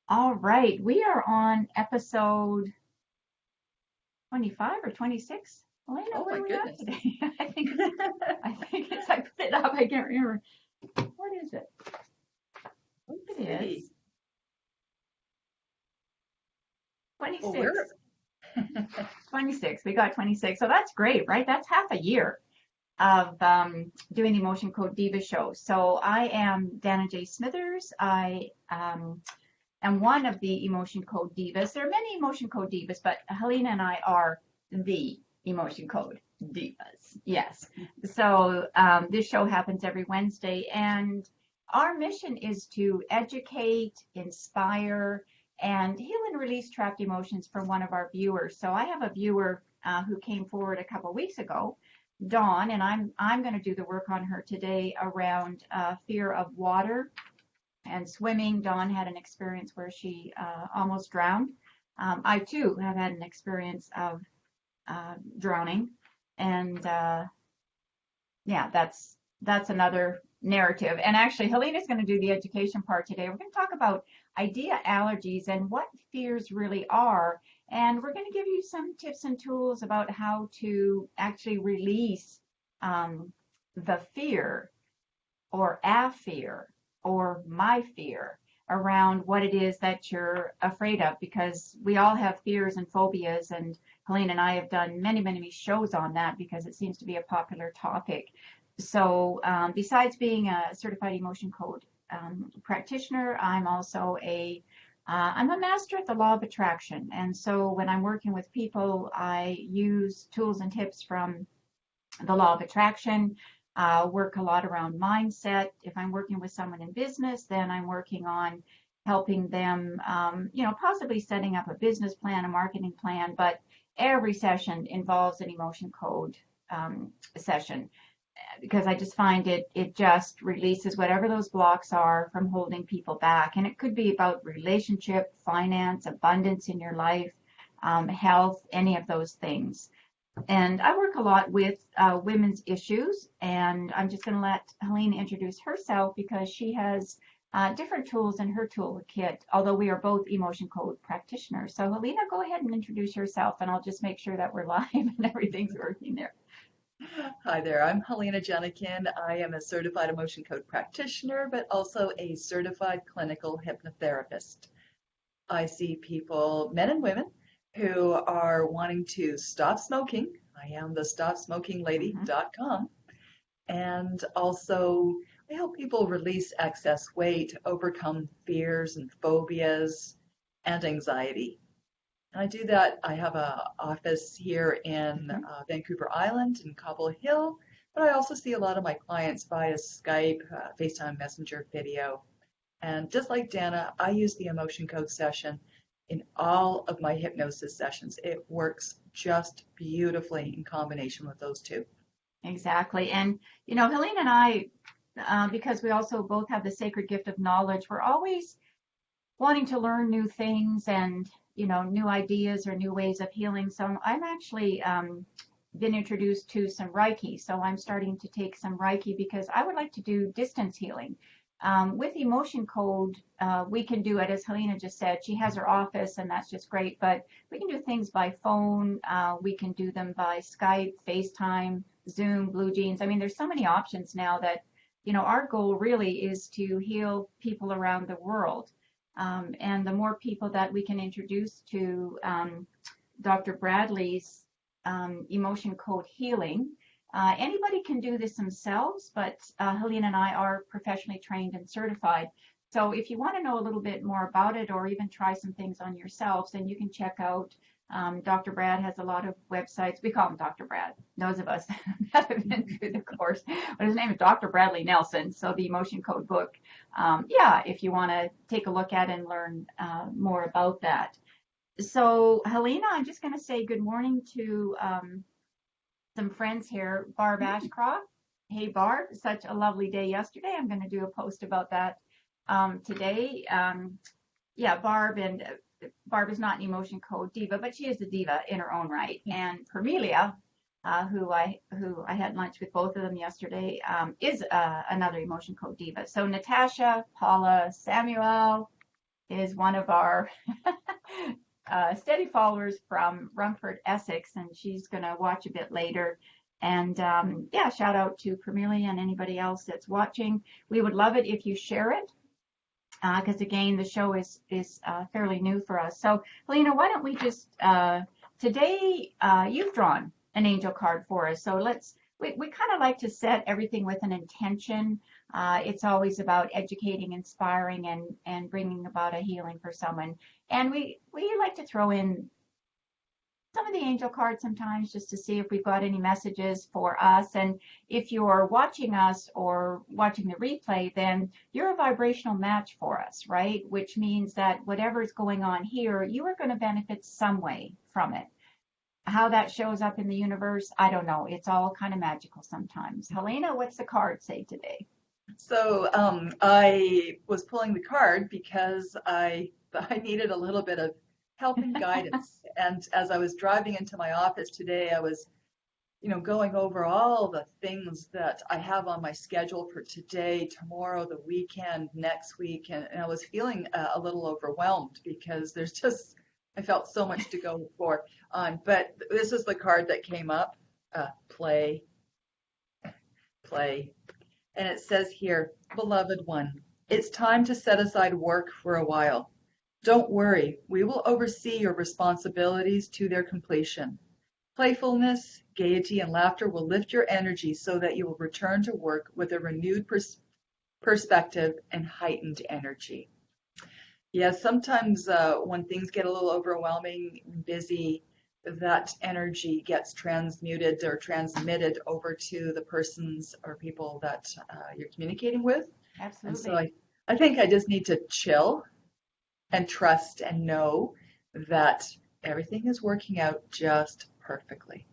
All right, we are on episode 25 or 26. Elena, Oh where my are we at goodness. today? I put it up. I can't remember. What is it? Let's It see. is Well, 26. 26. We got 26. So that's great, right? That's half a year of doing the Emotion Code Diva show. So I am Dana J. Smithers. I am one of the Emotion Code Divas. There are many Emotion Code Divas, but Helena and I are the Emotion Code Divas. Yes. So this show happens every Wednesday, and our mission is to educate, inspire, and heal and release trapped emotions from one of our viewers. So I have a viewer who came forward a couple weeks ago, Dawn, and I'm going to do the work on her today around fear of water and swimming. Dawn had an experience where she almost drowned. I too have had an experience of drowning, and yeah, that's another narrative. And actually, Helena's going to do the education part today. We're going to talk about idea allergies and what fears really are. And we're going to give you some tips and tools about how to actually release the fear or a fear or my fear around what it is that you're afraid of, because we all have fears and phobias, and Helene and I have done many shows on that because it seems to be a popular topic. So besides being a certified emotion code practitioner, I'm a master at the law of attraction. And so when I'm working with people, I use tools and tips from the law of attraction, work a lot around mindset. If I'm working with someone in business, then I'm working on helping them, possibly setting up a business plan, a marketing plan, but every session involves an emotion code session, because I just find it just releases whatever those blocks are from holding people back. And it could be about relationship, finance, abundance in your life, health, any of those things. And I work a lot with women's issues, and I'm just going to let Helena introduce herself because she has different tools in her toolkit, although we are both emotion code practitioners. So Helena, go ahead and introduce yourself, and I'll just make sure that we're live and everything's working there. Hi there. I'm Helena Jenikin. I am a certified emotion code practitioner, but also a certified clinical hypnotherapist. I see people, men and women, who are wanting to stop smoking. I am the Mm-hmm. stopsmokinglady.com. And also, I help people release excess weight, overcome fears and phobias and anxiety. And I do that. I have an office here in Mm-hmm. Vancouver Island in Cobble Hill, but I also see a lot of my clients via Skype, FaceTime Messenger video. And just like Dana, I use the emotion code session in all of my hypnosis sessions. It works just beautifully in combination with those two. Exactly. And, Helena and I, because we also both have the sacred gift of knowledge, we're always wanting to learn new things and new ideas or new ways of healing. So I'm actually been introduced to some Reiki. So I'm starting to take some Reiki because I would like to do distance healing. With emotion code, we can do it, as Helena just said. She has her office, and that's just great. But we can do things by phone. We can do them by Skype, FaceTime, Zoom, Blue Jeans. I mean, there's so many options now that our goal really is to heal people around the world. And the more people that we can introduce to Dr. Bradley's emotion code healing, anybody can do this themselves, but Helena and I are professionally trained and certified. So if you want to know a little bit more about it or even try some things on yourselves, then you can check out Dr. Brad has a lot of websites. We call him Dr. Brad, those of us that have been through the course. But his name is Dr. Bradley Nelson. So the emotion code book, yeah, if you want to take a look at and learn more about that. So Helena, I'm just going to say good morning to some friends here. Barb Ashcroft. Hey, Barb, such a lovely day yesterday. I'm going to do a post about that today. Yeah, Barb is not an emotion code diva, but she is a diva in her own right. And Permelia, who I had lunch with both of them yesterday, is another emotion code diva. So Natasha, Paula, Samuel, is one of our steady followers from Rumford, Essex, and she's going to watch a bit later. And yeah, shout out to Permelia and anybody else that's watching. We would love it if you share it, because again, the show is fairly new for us. So, Helena, why don't we just today you've drawn an angel card for us. So we kind of like to set everything with an intention. It's always about educating, inspiring, and bringing about a healing for someone. And we like to throw in some of the angel cards sometimes just to see if we've got any messages for us. And if you're watching us or watching the replay, then you're a vibrational match for us, right? Which means that whatever's going on here, you are going to benefit some way from it. How that shows up in the universe, I don't know. It's all kind of magical sometimes. Helena, what's the card say today? So I was pulling the card because I needed a little bit of help and guidance. And as I was driving into my office today, I was, going over all the things that I have on my schedule for today, tomorrow, the weekend, next week, and I was feeling a little overwhelmed because I felt so much to go for. But this is the card that came up, play, play. And it says here, beloved one, it's time to set aside work for a while. Don't worry, we will oversee your responsibilities to their completion. Playfulness, gaiety, and laughter will lift your energy so that you will return to work with a renewed perspective and heightened energy. Yes, sometimes when things get a little overwhelming, busy, that energy gets transmuted or transmitted over to the persons or people that you're communicating with. And so Absolutely. I think I just need to chill and trust and know that everything is working out just perfectly.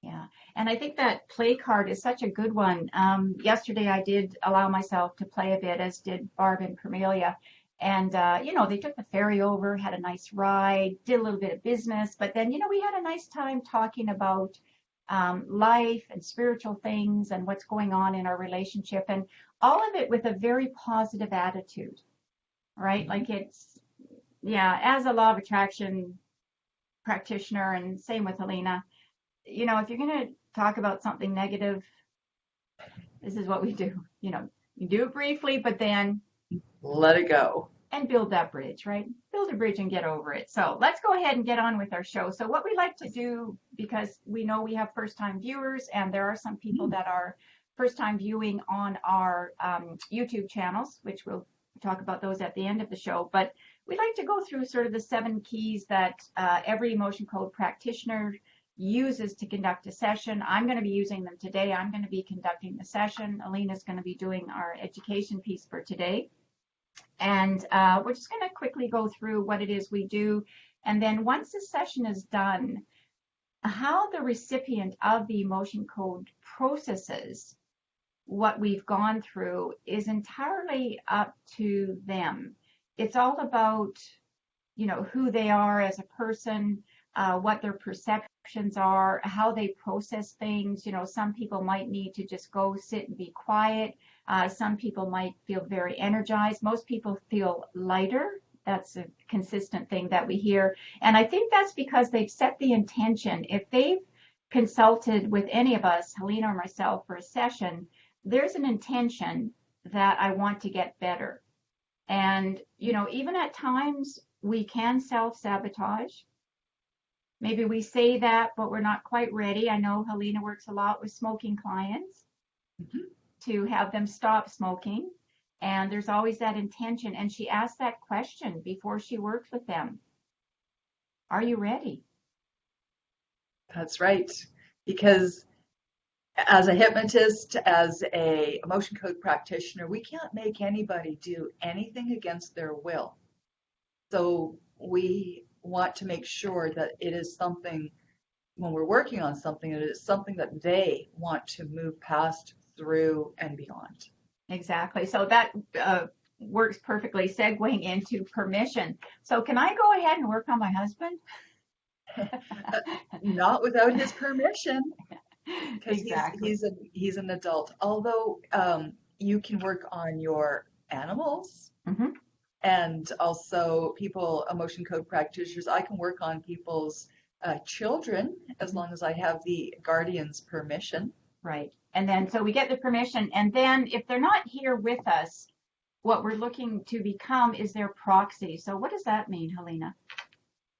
Yeah. And I think that play card is such a good one. Yesterday I did allow myself to play a bit, as did Barb and Permelia. And, they took the ferry over, had a nice ride, did a little bit of business, but then, we had a nice time talking about life and spiritual things and what's going on in our relationship, and all of it with a very positive attitude, right? Mhm. Like yeah, as a law of attraction practitioner, and same with Helena, if you're going to talk about something negative, this is what we do. You do it briefly, but then Let it go. and build that bridge, right? Build a bridge and get over it. So let's go ahead and get on with our show. So what we like to do, because we know we have first-time viewers, and there are some people that are first-time viewing on our YouTube channels, which we'll talk about those at the end of the show. But we like to go through sort of the 7 keys that every emotion code practitioner uses to conduct a session. I'm going to be using them today. I'm going to be conducting the session. Alina's going to be doing our education piece for today. And we're just going to quickly go through what it is we do. And then once the session is done, how the recipient of the emotion code processes what we've gone through is entirely up to them. It's all about, who they are as a person, what their perceptions are, how they process things. Some people might need to just go sit and be quiet. Some people might feel very energized. Most people feel lighter. That's a consistent thing that we hear. And I think that's because they've set the intention. If they've consulted with any of us, Helena or myself, for a session, there's an intention that I want to get better. And, even at times we can self-sabotage. Maybe we say that, but we're not quite ready. I know Helena works a lot with smoking clients Mhm. to have them stop smoking. And there's always that intention. And she asks that question before she works with them. Are you ready? That's right. Because as a hypnotist, as a emotion code practitioner, we can't make anybody do anything against their will. So we want to make sure that it is something, when we're working on something, it is something that they want to move past, through, and beyond. Exactly. So that works perfectly, segueing into permission. So can I go ahead and work on my husband? Not without his permission, because Exactly. he's an adult. Although you can work on your animals, Hmm. And also people, emotion code practitioners, I can work on people's children as long as I have the guardian's permission. Right. And then, so we get the permission, and then if they're not here with us, what we're looking to become is their proxy. So what does that mean, Helena?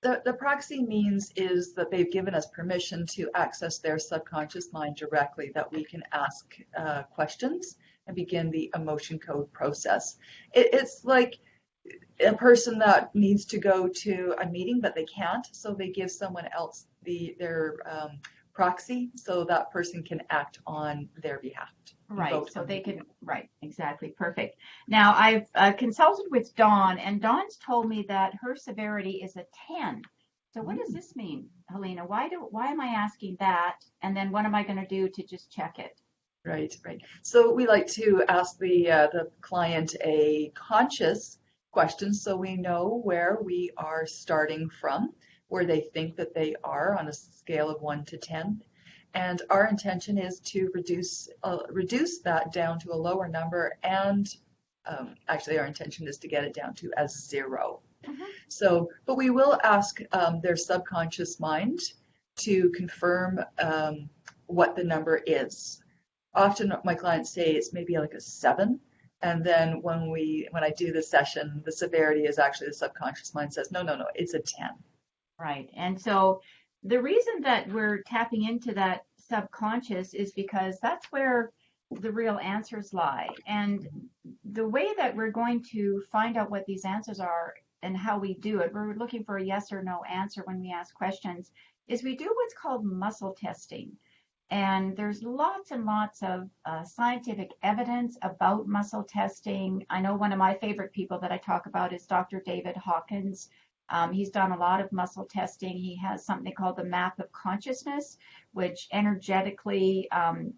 The proxy means is that they've given us permission to access their subconscious mind directly, that we can ask questions and begin the emotion code process. It's like a person that needs to go to a meeting but they can't, so they give someone else their proxy so that person can act on their behalf. Right, so they can, right, exactly, perfect. Now, I've consulted with Dawn, and Dawn's told me that her severity is a 10. So what does this mean, Helena? Why am I asking that? And then what am I going to do to just check it? Right, right. So we like to ask the client a conscious question so we know where we are starting from, where they think that they are on a scale of 1 to 10. And our intention is to reduce that down to a lower number, and actually our intention is to get it down to a 0. Mhm. So, but we will ask their subconscious mind to confirm what the number is. Often my clients say it's maybe like a 7, and then when I do the session, the severity is actually the subconscious mind says, no, it's a 10. Right. And so the reason that we're tapping into that subconscious is because that's where the real answers lie. And the way that we're going to find out what these answers are and how we do it, we're looking for a yes or no answer when we ask questions, is we do what's called muscle testing. And there's lots and lots of scientific evidence about muscle testing. I know one of my favorite people that I talk about is Dr. David Hawkins. He's done a lot of muscle testing. He has something called the map of consciousness, which energetically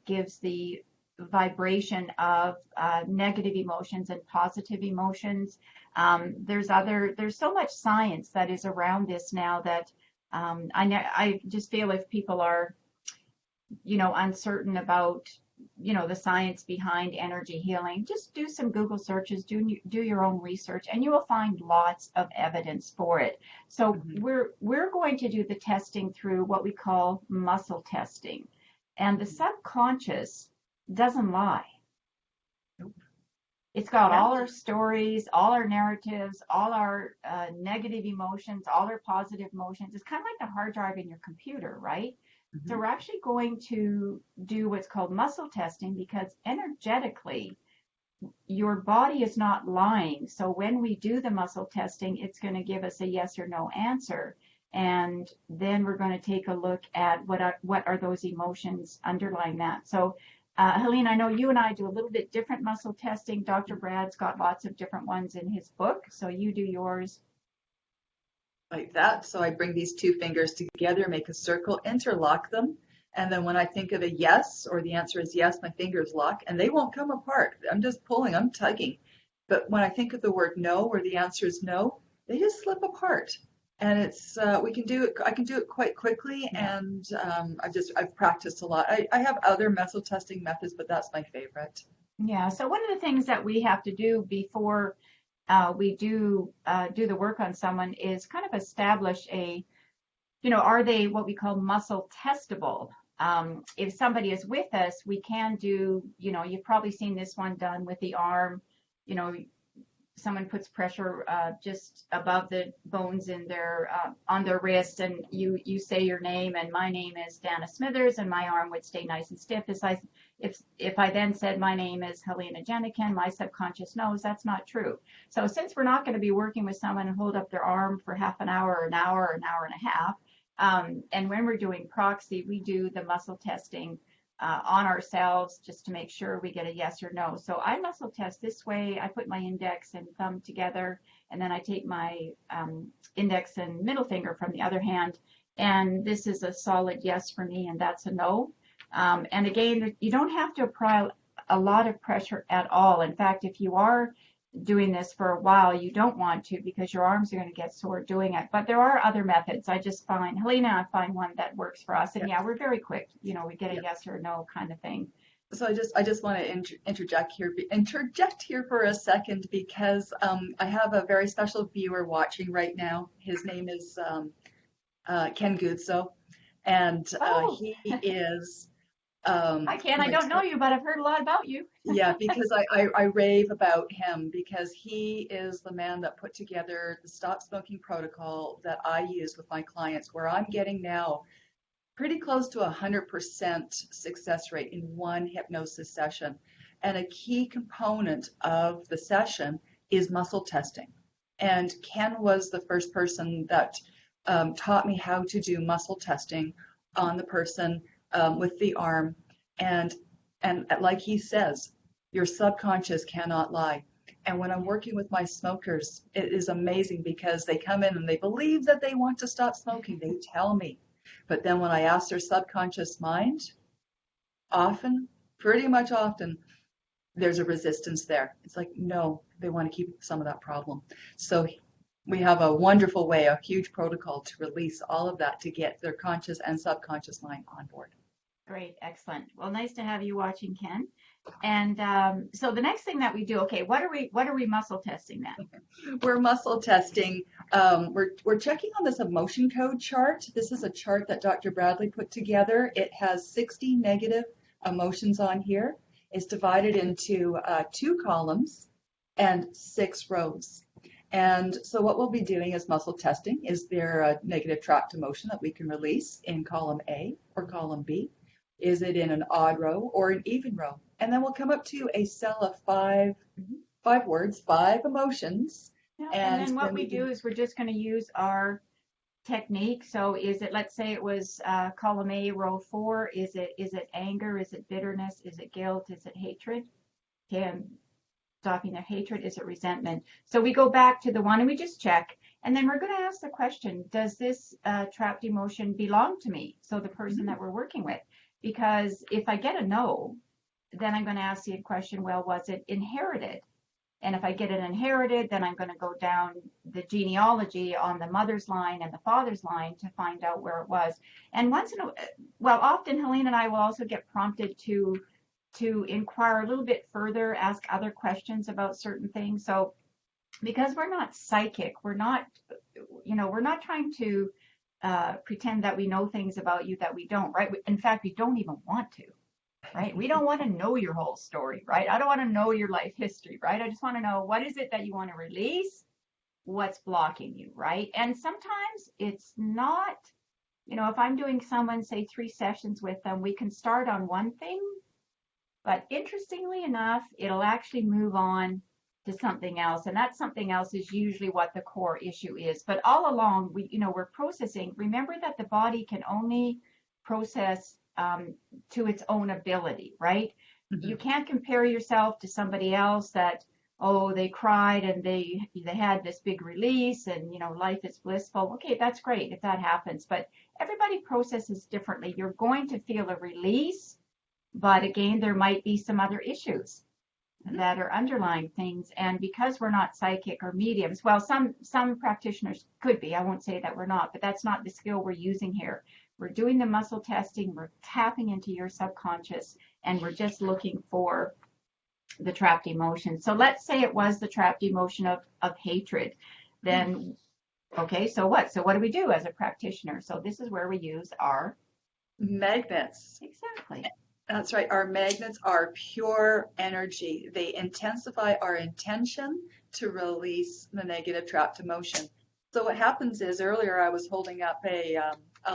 gives the vibration of negative emotions and positive emotions. There's so much science that is around this now that I just feel if people are, uncertain about, the science behind energy healing, just do some Google searches, do your own research, and you will find lots of evidence for it. So we're going to do the testing through what we call muscle testing. And the subconscious doesn't lie. Nope. It's got all our stories, all our narratives, all our negative emotions, all our positive emotions. It's kind of like the hard drive in your computer, right? So we're actually going to do what's called muscle testing because energetically, your body is not lying. So when we do the muscle testing, it's going to give us a yes or no answer. And then we're going to take a look at what are those emotions underlying that. So Helene, I know you and I do a little bit different muscle testing. Dr. Brad's got lots of different ones in his book. So you do yours like that. So I bring these 2 fingers together, make a circle, interlock them. And then when I think of a yes, or the answer is yes, my fingers lock and they won't come apart. I'm just pulling, I'm tugging. But when I think of the word no, or the answer is no, they just slip apart. And it's, we can do it, I can do it quite quickly. Yeah. And I've practiced a lot. I have other muscle testing methods, but that's my favorite. Yeah. So one of the things that we have to do before we do the work on someone is kind of establish are they what we call muscle testable? If somebody is with us, we can do, you've probably seen this one done with the arm, someone puts pressure just above the bones in their on their wrist, and you say your name, and my name is Dana Smithers, and my arm would stay nice and stiff. If I then said my name is Helena Jenikin, my subconscious knows that's not true. So since we're not going to be working with someone and hold up their arm for half an hour, or an hour and a half, and when we're doing proxy, we do the muscle testing on ourselves just to make sure we get a yes or no. So I muscle test this way. I put my index and thumb together, and then I take my index and middle finger from the other hand, and this is a solid yes for me, and that's a no. And again, you don't have to apply a lot of pressure at all. In fact, if you are doing this for a while, you don't want to, because your arms are going to get sore doing it. But there are other methods. I just find, Helena, I find one that works for us. And yeah, we're very quick. We get a yes or no kind of thing. So I just want to interject here for a second because I have a very special viewer watching right now. His name is Ken Guzzo, and Oh, he is hi Ken. I my don't know you, but I've heard a lot about you. yeah, because I rave about him because he is the man that put together the stop smoking protocol that I use with my clients, where I'm getting now pretty close to 100% success rate in one hypnosis session. And a key component of the session is muscle testing. And Ken was the first person that taught me how to do muscle testing on the person with the arm. And and like he says, your subconscious cannot lie. And when I'm working with my smokers, it is amazing because they come in and they believe that they want to stop smoking. They tell me. But then when I ask their subconscious mind, often, pretty much often, there's a resistance there. It's like, no, they want to keep some of that problem. So we have a wonderful way, a huge protocol to release all of that to get their conscious and subconscious mind on board. Great, excellent. Well, nice to have you watching, Ken. And so the next thing that we do, okay, what are we muscle testing then? We're muscle testing. We're checking on this emotion code chart. This is a chart that Dr. Bradley put together. It has 60 negative emotions on here. It's divided into 2 columns and 6 rows. And so what we'll be doing is muscle testing. Is there a negative trapped emotion that we can release in column A or column B? Is it in an odd row or an even row? And then we'll come up to a cell of five words, 5 emotions, Yeah, and and then what then we we do can, is we're just going to use our technique. So is it, let's say it was column A, row 4, is it anger? Is it bitterness? Is it guilt? Is it hatred? Okay, I'm stopping there. Hatred, is it resentment? So we go back to the one and we just check. And then we're going to ask the question, does this trapped emotion belong to me? So the person mm, that we're working with. Because if I get a no, then I'm going to ask the question, well, was it inherited? And if I get it inherited, then I'm going to go down the genealogy on the mother's line and the father's line to find out where it was. And once in a well, often Helene and I will also get prompted to inquire a little bit further, ask other questions about certain things. So because we're not psychic, we're not trying to pretend that we know things about you that we don't, right? In fact, we don't even want to, right? We don't want to know your whole story, right? I don't want to know your life history, right? I just want to know what is it that you want to release, what's blocking you, right? And sometimes it's not, if I'm doing someone, say 3 sessions with them, we can start on one thing, but interestingly enough, it'll actually move on to something else. And that something else is usually what the core issue is. But all along, we're processing. Remember that the body can only process to its own ability, right? You mhm. can't compare yourself to somebody else that, oh, they cried and they had this big release and life is blissful. Okay, that's great if that happens, but everybody processes differently. You're going to feel a release, but again, there might be some other issues that are underlying things. And because we're not psychic or mediums, well, some practitioners could be. I won't say that we're not, but that's not the skill we're using here. We're doing the muscle testing, we're tapping into your subconscious, and we're just looking for the trapped emotion. So let's say it was the trapped emotion of hatred. Then, okay, so what? So what do we do as a practitioner? So this is where we use our, Magnets. exactly. That's right. Our magnets are pure energy. They intensify our intention to release the negative trapped emotion. So what happens is earlier I was holding up a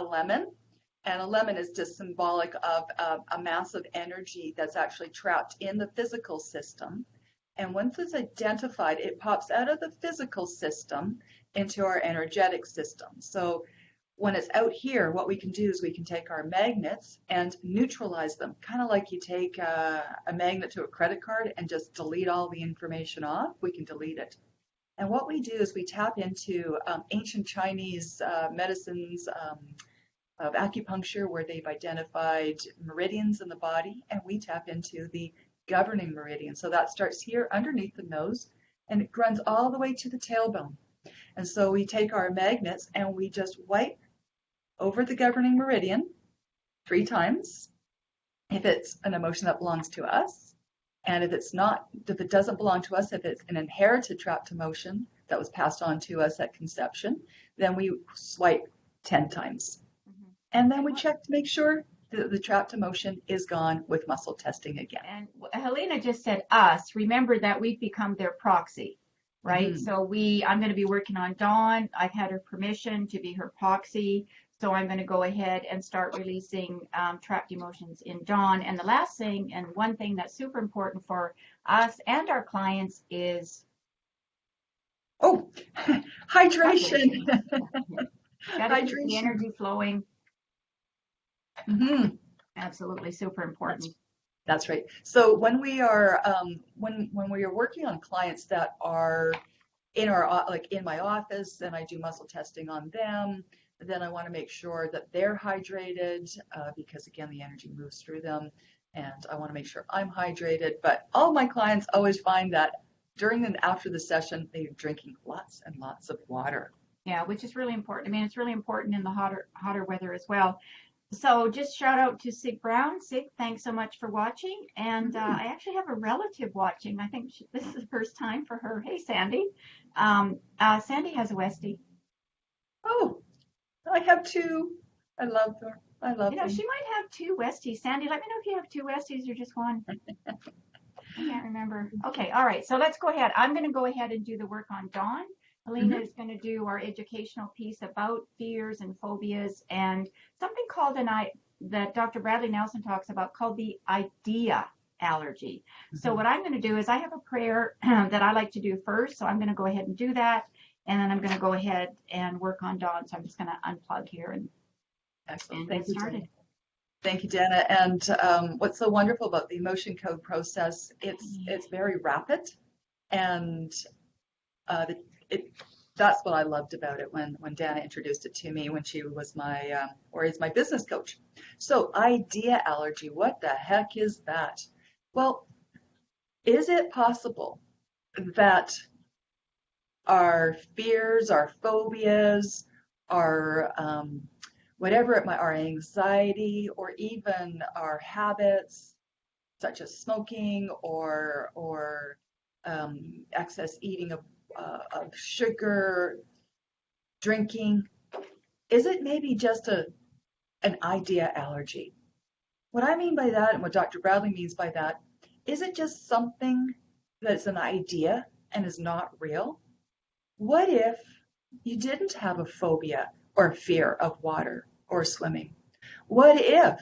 lemon, and a lemon is just symbolic of a mass of energy that's actually trapped in the physical system. And once it's identified, it pops out of the physical system into our energetic system. So when it's out here, what we can do is we can take our magnets and neutralize them, kind of like you take a magnet to a credit card and just delete all the information off. We can delete it. And what we do is we tap into ancient Chinese medicines of acupuncture where they've identified meridians in the body, and we tap into the governing meridian. So that starts here underneath the nose and it runs all the way to the tailbone. And so we take our magnets and we just wipe over the governing meridian 3 times. if it's an emotion that belongs to us, and if it doesn't belong to us, if it's an inherited trapped emotion that was passed on to us at conception, then we swipe 10 times. Mhm. And then And we what, check to make sure that the trapped emotion is gone with muscle testing again. and Helena just said us. Remember that we've become their proxy, right? Mhm. So I'm going to be working on Dawn. I've had her permission to be her proxy. So I'm going to go ahead and start releasing trapped emotions in Dawn. And the last thing, and one thing that's super important for us and our clients is Oh, hydration. hydration. Got to keep the Hydration. energy flowing. Mhm. Absolutely super That's important. that's right. So when we are when we are working on clients that are in like in my office, and I do muscle testing on them, then I want to make sure that they're hydrated because again the energy moves through them, and I want to make sure I'm hydrated. But all my clients always find that during and after the session they're drinking lots and lots of water. Yeah, which is really important. I mean, it's really important in the hotter weather as well. So just shout out to Sig Brown. Sig, thanks so much for watching. And Mhm. I actually have a relative watching. I think this is the first time for her. Hey, Sandy. Sandy has a Westie. Oh, I have two. I love them. I You love know, them. she might have two Westies. Sandy, let me know if you have two Westies or just one. I can't remember. Okay, all right. So let's go ahead. I'm going to go ahead and do the work on Dawn. Helena Mhm. is going to do our educational piece about fears and phobias and something called that Dr. Bradley Nelson talks about called the idea allergy. So Mhm. what I'm going to do is I have a prayer that I like to do first. So I'm going to go ahead and do that. And then I'm going to go ahead and work on Dawn. So I'm just going to unplug here Excellent. and get Thank you, Dana. started. Thank you, Dana. And what's so wonderful about the emotion code process, it's very rapid, and the, it that's what I loved about it when Dana introduced it to me when she was my or is my business coach. So idea allergy, what the heck is that? Well, is it possible that our fears, our phobias, our whatever it might, our anxiety, or even our habits, such as smoking or excess eating of sugar, drinking, is it maybe just an idea allergy? What I mean by that, and what Dr. Bradley means by that, is it just something that's an idea and is not real? What if you didn't have a phobia or fear of water or swimming? What if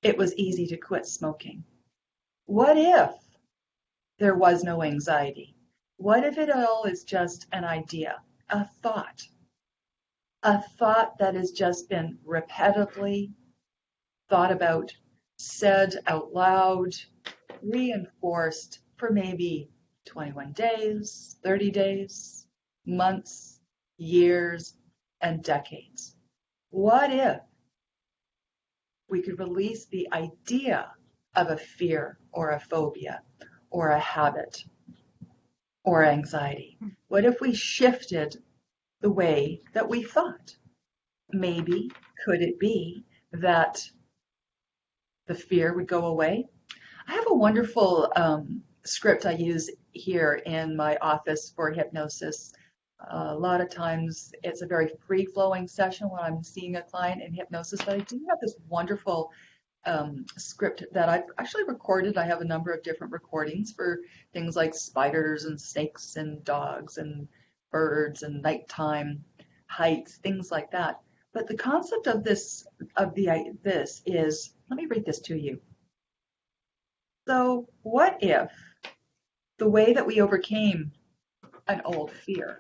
it was easy to quit smoking? What if there was no anxiety? What if it all is just an idea, a thought that has just been repetitively thought about, said out loud, reinforced for maybe 21 days, 30 days, months, years, and decades? What if we could release the idea of a fear or a phobia or a habit or anxiety? What if we shifted the way that we thought? Maybe, could it be that the fear would go away? I have a wonderful script I use here in my office for hypnosis. A lot of times it's a very free-flowing session when I'm seeing a client in hypnosis, but I do have this wonderful script that I've actually recorded. I have a number of different recordings for things like spiders and snakes and dogs and birds and nighttime heights, things like that. But the concept of this is, let me read this to you. So, what if the way that we overcame an old fear,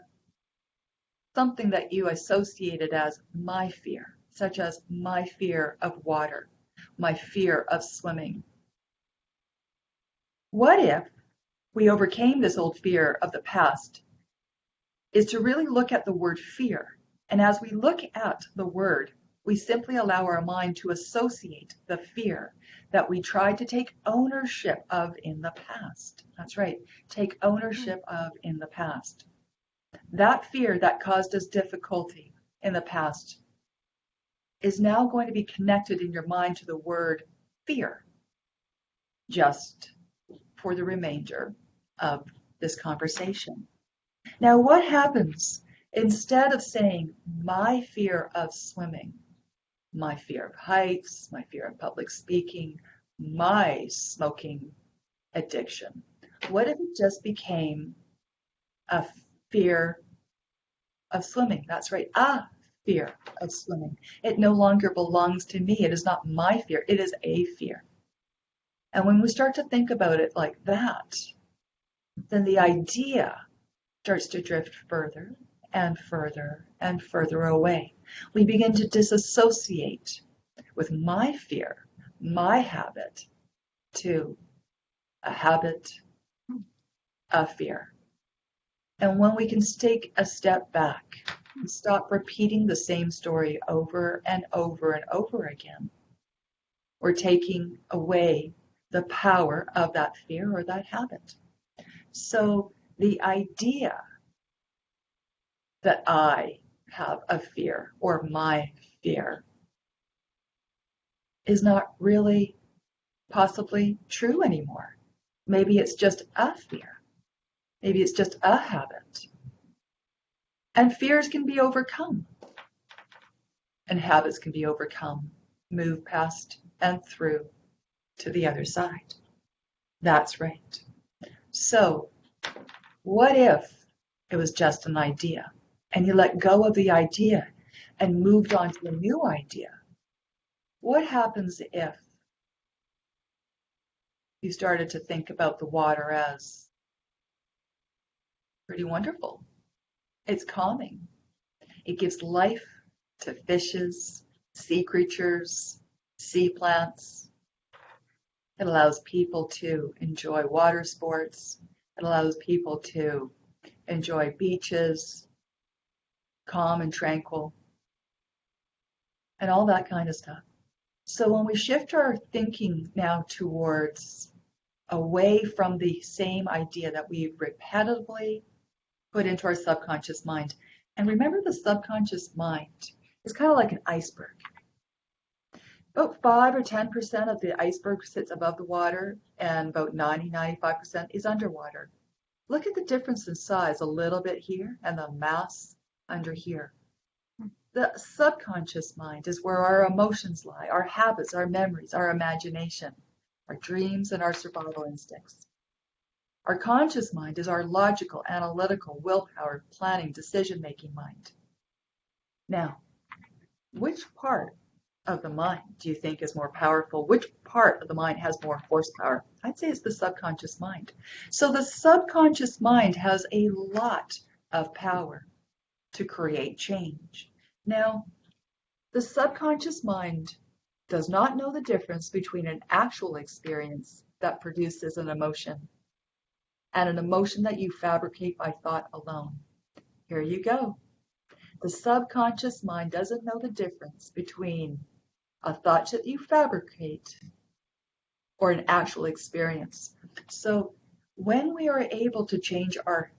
something that you associated as my fear, such as my fear of water, my fear of swimming, what if we overcame this old fear of the past is to really look at the word fear. And as we look at the word, we simply allow our mind to associate the fear that we tried to take ownership of in the past. That's right, take ownership of in the past. That fear that caused us difficulty in the past is now going to be connected in your mind to the word fear, just for the remainder of this conversation. Now, what happens instead of saying my fear of swimming, my fear of heights, my fear of public speaking, my smoking addiction? What if it just became a fear of swimming? That's right, a fear of swimming. It no longer belongs to me. It is not my fear. It is a fear. And when we start to think about it like that, then the idea starts to drift further and further and further away. We begin to disassociate with my fear, my habit, to a habit, a fear. And when we can take a step back and stop repeating the same story over and over and over again, we're taking away the power of that fear or that habit. So the idea that I have a fear or my fear is not really possibly true anymore. Maybe it's just a fear. Maybe it's just a habit. And fears can be overcome. And habits can be overcome, move past and through to the other side. That's right. So, what if it was just an idea and you let go of the idea and moved on to a new idea? What happens if you started to think about the water as pretty wonderful? It's calming. It gives life to fishes, sea creatures, sea plants. It allows people to enjoy water sports. It allows people to enjoy beaches, calm and tranquil, and all that kind of stuff. So when we shift our thinking now towards away from the same idea that we've repetitively put into our subconscious mind, and remember the subconscious mind is kind of like an iceberg. About 5 or 10% of the iceberg sits above the water, and about 90-95% is underwater. Look at the difference in size, a little bit here and the mass under here. The subconscious mind is where our emotions lie, our habits, our memories, our imagination, our dreams, and our survival instincts. Our conscious mind is our logical, analytical, willpower, planning, decision-making mind. Now, which part of the mind do you think is more powerful? Which part of the mind has more horsepower? I'd say it's the subconscious mind. So the subconscious mind has a lot of power to create change. Now, the subconscious mind does not know the difference between an actual experience that produces an emotion and an emotion that you fabricate by thought alone. Here you go. The subconscious mind doesn't know the difference between a thought that you fabricate or an actual experience. So when we are able to change our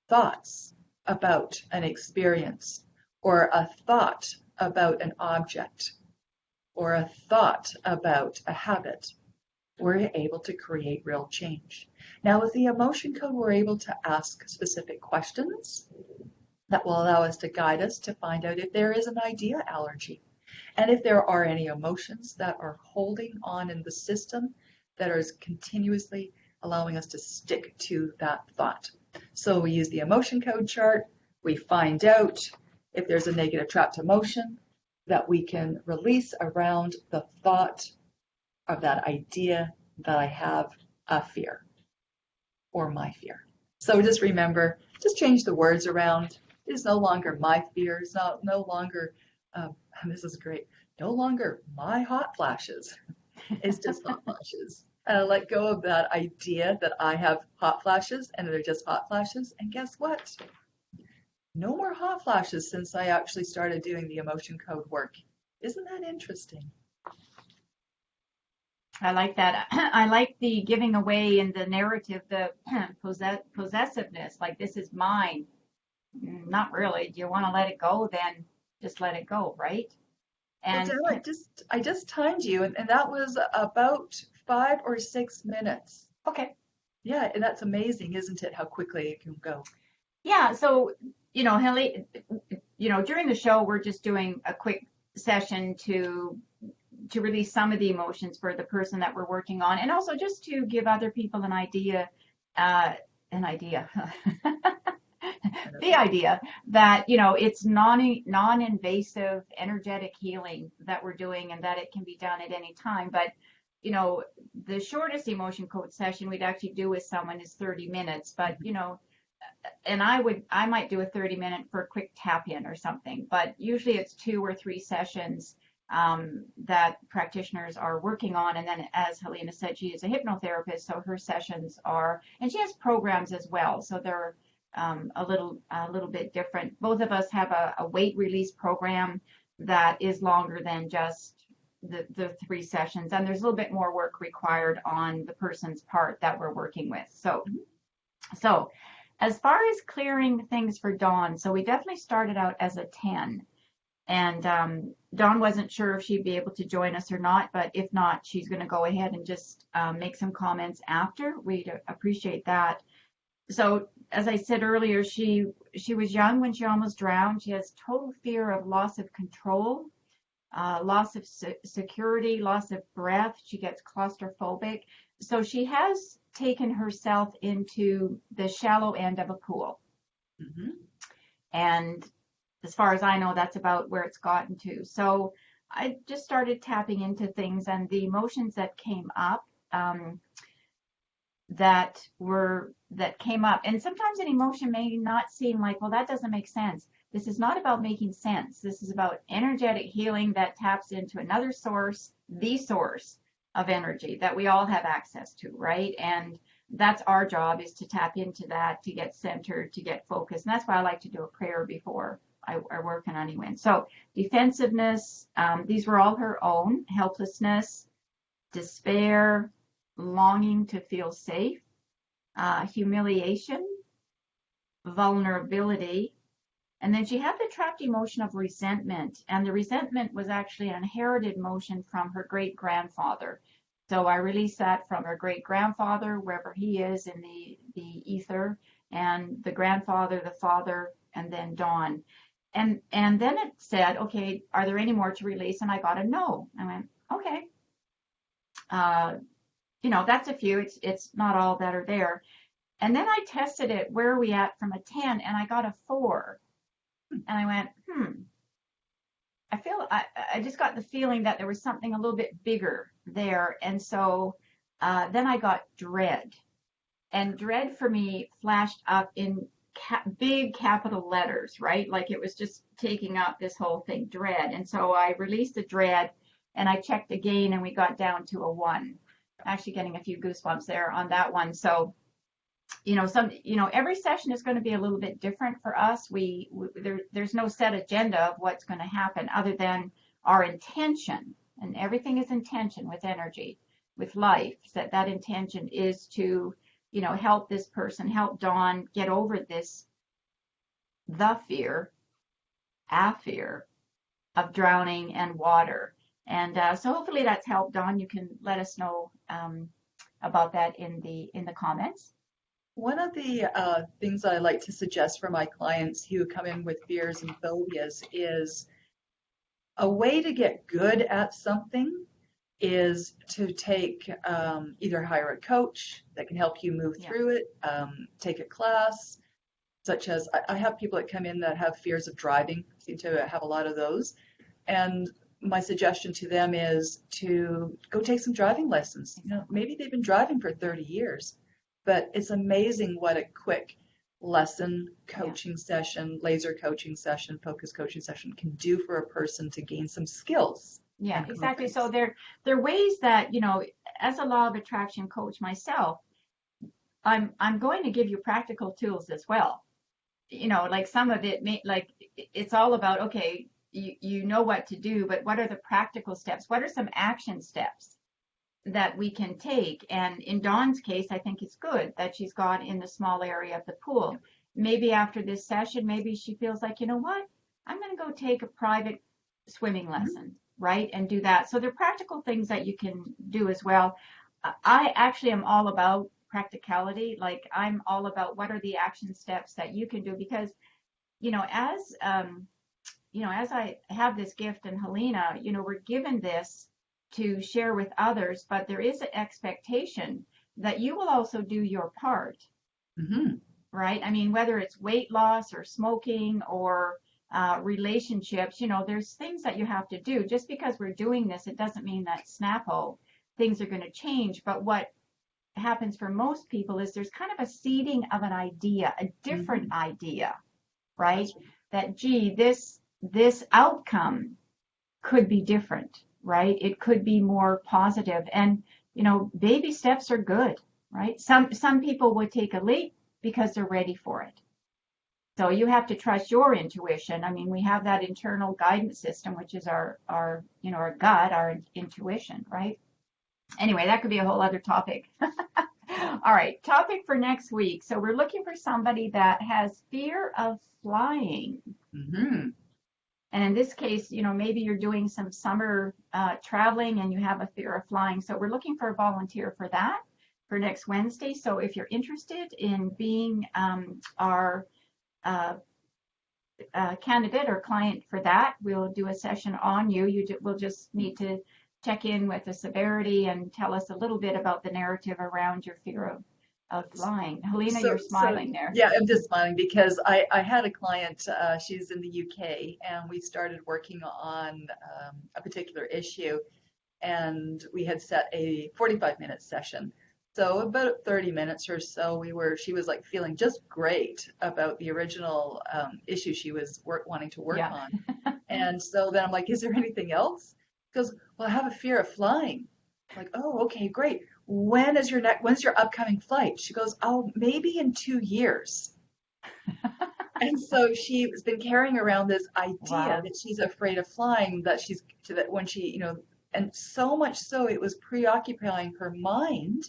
thoughts about an experience or a thought about an object or a thought about a habit, we're able to create real change. Now with the emotion code, we're able to ask specific questions that will allow us to guide us to find out if there is an idea allergy and if there are any emotions that are holding on in the system that are continuously allowing us to stick to that thought. So we use the emotion code chart, we find out if there's a negative trapped emotion that we can release around the thought of that idea that I have a fear or my fear. So just remember, just change the words around. It is no longer my fear. It's no longer, this is great, no longer my hot flashes. It's just hot flashes. And I let go of that idea that I have hot flashes and they're just hot flashes. And guess what? No more hot flashes since I actually started doing the emotion code work. Isn't that interesting? I like that. I like the giving away in the narrative, the possessiveness, like this is mine. Not really. Do you want to let it go? Then just let it go, right? Well, And Deb, I just timed you, and that was about 5 or 6 minutes. okay, Yeah, and that's amazing, isn't it? How quickly it can go. yeah. So, Haley, during the show, we're just doing a quick session to release some of the emotions for the person that we're working on, and also just to give other people uh, an idea, the idea that it's non-invasive energetic healing that we're doing, and that it can be done at any time. But the shortest emotion code session we'd actually do with someone is 30 minutes. But and I might do a 30-minute for a quick tap in or something, but usually it's 2 or 3 sessions that practitioners are working on. And then, as Helena said, she is a hypnotherapist, so her sessions are, and she has programs as well, so they're a little bit different. Both of us have a weight release program that is longer than just the 3 sessions, and there's a little bit more work required on the person's part that we're working with. So as far as clearing things for Dawn, so we definitely started out as a 10. And Dawn wasn't sure if she'd be able to join us or not, but if not, she's going to go ahead and just make some comments after. We'd appreciate that. So, as I said earlier, she was young when she almost drowned. She has total fear of loss of control, loss of security, loss of breath. She gets claustrophobic. So she has taken herself into the shallow end of a pool. Hmm. And as far as I know, that's about where it's gotten to. So I just started tapping into things, and the emotions that came up, that came up. And sometimes an emotion may not seem like, well, that doesn't make sense. This is not about making sense. This is about energetic healing that taps into another source, the source of energy that we all have access to, right? And that's our job, is to tap into that, to get centered, to get focused. And that's why I like to do a prayer before I work on anyone. So defensiveness, these were all her own. Helplessness, despair, longing to feel safe, humiliation, vulnerability. And then she had the trapped emotion of resentment. And the resentment was actually an inherited emotion from her great grandfather. So I released that from her great grandfather, wherever he is in the ether, and the grandfather, the father, and then Dawn. And then it said, okay, are there any more to release? And I got a no. I went, okay. That's a few. It's not all that are there. And then I tested it, where are we at from a 10, and I got a 4. And I went, I just got the feeling that there was something a little bit bigger there. And so then I got dread. And dread for me flashed up in big capital letters, right? Like it was just taking up this whole thing, dread. And so I released the dread, and I checked again, and we got down to a 1. Actually getting a few goosebumps there on that one. So, every session is going to be a little bit different for us. There's no set agenda of what's going to happen other than our intention, and everything is intention with energy, with life. That intention is to, help this person, help Dawn get over the fear, a fear of drowning and water. And so hopefully that's helped. Dawn, you can let us know about that in the comments. One of the things I like to suggest for my clients who come in with fears and phobias is a way to get good at something is to take either hire a coach that can help you move through it, take a class, such as I have people that come in that have fears of driving, seem to have a lot of those. And my suggestion to them is to go take some driving lessons. Maybe they've been driving for 30 years, but it's amazing what a quick lesson, coaching session, laser coaching session, focus coaching session can do for a person to gain some skills. Yeah, exactly. So there are ways that, as a law of attraction coach myself, I'm going to give you practical tools as well. Like some of it it's all about, okay, you know what to do, but what are the practical steps? What are some action steps that we can take? And in Dawn's case, I think it's good that she's gone in the small area of the pool. Maybe after this session, maybe she feels like, you know what? I'm going to go take a private swimming lesson. right, and do that. So they're practical things that you can do as well. I actually am all about practicality. Like I'm all about what are the action steps that you can do because, you know, as I have this gift and Helena, we're given this to share with others, but there is an expectation that you will also do your part, Hmm. right? I mean, whether it's weight loss or smoking or relationships, there's things that you have to do. Just because we're doing this, it doesn't mean that Snappo things are going to change. But what happens for most people is there's kind of a seeding of an idea, a different Hmm. idea, right? That's right. That, gee, this outcome could be different, right? It could be more positive. And, baby steps are good, right? Some people would take a leap because they're ready for it. So you have to trust your intuition. I mean, we have that internal guidance system, which is our gut, our intuition, right? Anyway, that could be a whole other topic. All right, topic for next week. So we're looking for somebody that has fear of flying. Hmm. And in this case, maybe you're doing some summer traveling and you have a fear of flying. So we're looking for a volunteer for that for next Wednesday. So if you're interested in being our uh, candidate or client for that, we'll do a session on you. We'll just need to check in with the severity and tell us a little bit about the narrative around your fear of flying. Helena, So, you're smiling there. yeah, I'm just smiling because I had a client, she's in the UK, and we started working on a particular issue, and we had set a 45-minute session. So about 30 minutes or so, she was like feeling just great about the original issue she was wanting to work Yeah. on. And so then I'm like, is there anything else? He goes, well, I have a fear of flying. I'm like, oh, okay, great. When's your upcoming flight? She goes, oh, maybe in 2 years. And so she's been carrying around this idea Wow. that she's afraid of flying, that when she, and so much so it was preoccupying her mind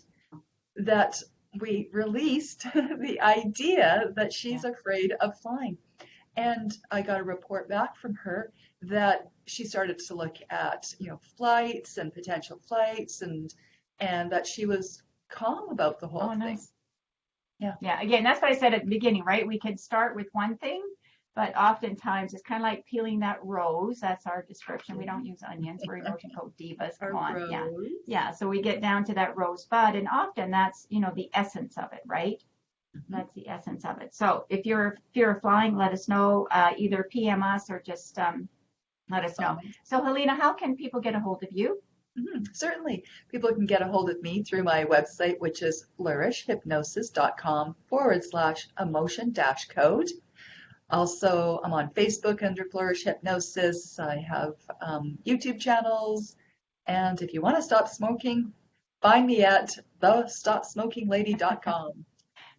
that we released the idea that Yeah. she's afraid of flying. And I got a report back from her that she started to look at, flights and potential flights, and that she was calm about the whole Oh, thing. nice. Yeah. Yeah, again, that's what I said at the beginning, right? We could start with one thing, but oftentimes it's kind of like peeling that rose. That's our description. We don't use onions. We're emotion code divas. Come Our on. Yeah. rose. Yeah. So we get down to that rose bud, and often that's, the essence of it, right? Mhm. That's the essence of it. So if you're fear of flying, let us know, either PM us or just let us know. Fine. So Helena, how can people get a hold of you? Certainly. People can get a hold of me through my website, which is flourishhypnosis.com/emotion-code. Also, I'm on Facebook under Flourish Hypnosis. I have YouTube channels. And if you want to stop smoking, find me at thestopsmokinglady.com.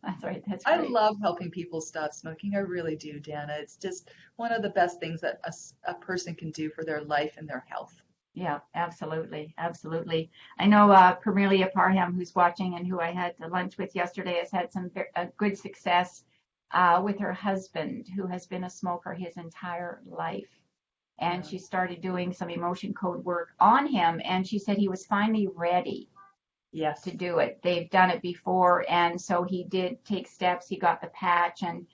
That's right. That's I great. love helping people stop smoking. I really do, Dana. It's just one of the best things that a person can do for their life and their health. Yeah, absolutely. Absolutely. I know Permelia Parham, who's watching and who I had lunch with yesterday, has had some good success with her husband, who has been a smoker his entire life. And Yeah. she started doing some emotion code work on him, and she said he was finally ready to Yes, do it. They've done it before, and so he did take steps. He got the patch, and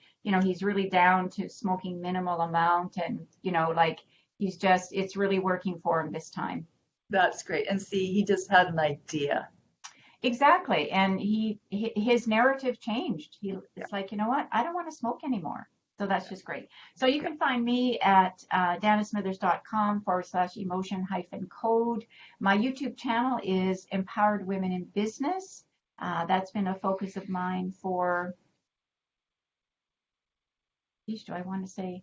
he's really down to smoking minimal amount, and like it's really working for him this time. that's great. And see, he just had an idea. Exactly, and his narrative changed. Yeah. It's like, you know what? I don't want to smoke anymore. So that's Yeah. just great. So you Yeah. can find me at danasmithers.com/emotion hyphen code. My YouTube channel is Empowered Women in Business. That's been a focus of mine for, geez, do I want to say,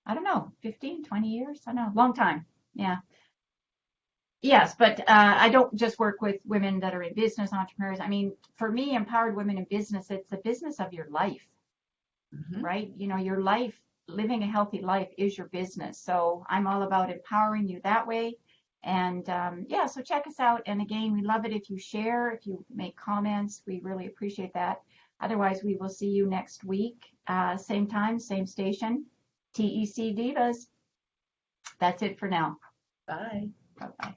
I don't know, 15, 20 years? I don't know, long time. Yeah. Yes, but I don't just work with women that are in business, entrepreneurs. I mean, for me, Empowered Women in Business, it's the business of your life, Hmm. right? Your life, living a healthy life is your business. So I'm all about empowering you that way. And yeah, so check us out. And again, we love it if you share, if you make comments. We really appreciate that. Otherwise, we will see you next week, same time, same station, TEC Divas. That's it for now. Bye. Bye-bye.